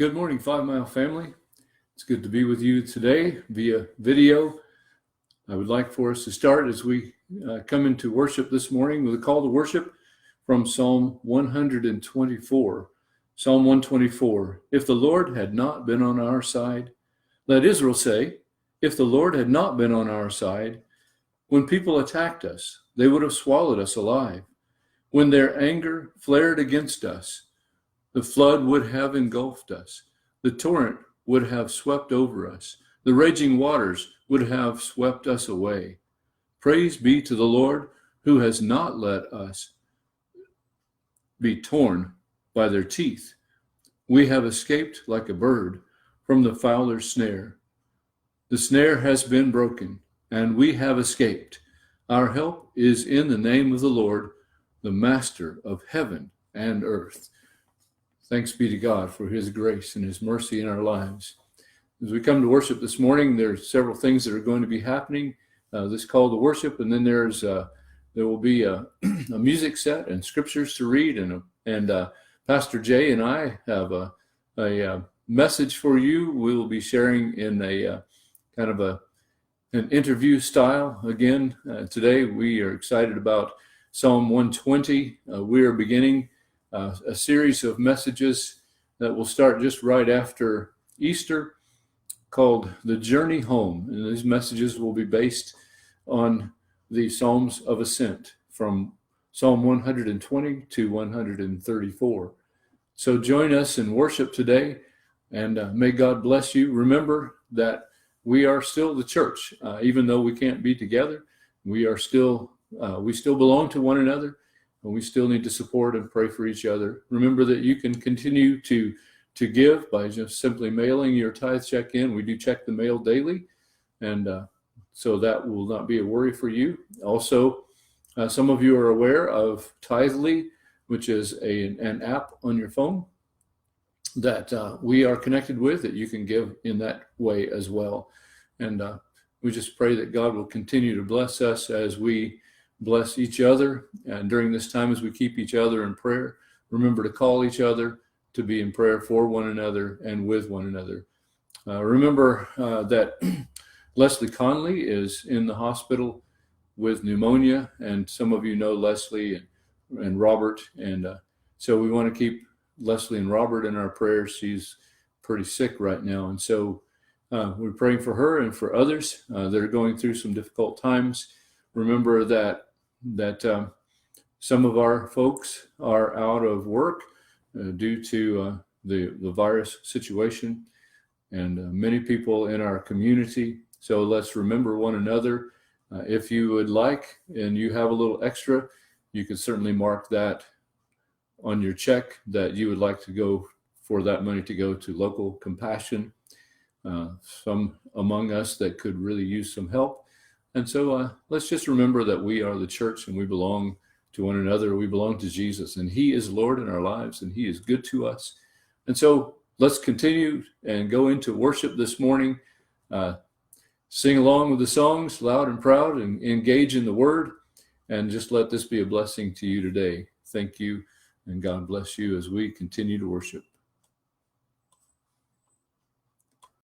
Good morning, 5 Mile family. It's good to be with you today via video. I would like for us to start as we come into worship this morning with a call to worship from Psalm 124. Psalm 124. If the Lord had not been on our side, let Israel say, if the Lord had not been on our side, when people attacked us, they would have swallowed us alive. When their anger flared against us, the flood would have engulfed us. The torrent would have swept over us. The raging waters would have swept us away. Praise be to the Lord, who has not let us be torn by their teeth. We have escaped like a bird from the fowler's snare. The snare has been broken, and we have escaped. Our help is in the name of the Lord, the Master of heaven and earth. Thanks be to God for his grace and his mercy in our lives. As we come to worship this morning, there's several things that are going to be happening. This call to worship, and then there will be a music set and scriptures to read, and Pastor Jay and I have a message for you. We will be sharing in a kind of an interview style again. Today we are excited about Psalm 120. We are beginning a series of messages that will start just right after Easter called The Journey Home. And these messages will be based on the Psalms of Ascent from Psalm 120 to 134. So join us in worship today, and may God bless you. Remember that we are still the church. Even though we can't be together, we still belong to one another. And we still need to support and pray for each other. Remember that you can continue to give by just simply mailing your tithe check in. We do check the mail daily, and so that will not be a worry for you. Also, some of you are aware of Tithely, which is an app on your phone that we are connected with, that you can give in that way as well. And we just pray that God will continue to bless us as we bless each other. And during this time, as we keep each other in prayer, remember to call each other to be in prayer for one another and with one another. Remember that Leslie Conley is in the hospital with pneumonia, and some of you know Leslie and Robert. And so we want to keep Leslie and Robert in our prayers. She's pretty sick right now. And so we're praying for her and for others that are going through some difficult times. Remember that some of our folks are out of work due to the virus situation, and many people in our community. So let's remember one another. If you would like, and you have a little extra, you can certainly mark that on your check that you would like to go for that money to go to local compassion. Some among us that could really use some help. And so let's just remember that we are the church, and we belong to one another. We belong to Jesus, and he is Lord in our lives, and he is good to us. And so let's continue and go into worship this morning. Sing along with the songs loud and proud, and engage in the word, and just let this be a blessing to you today. Thank you, and God bless you as we continue to worship.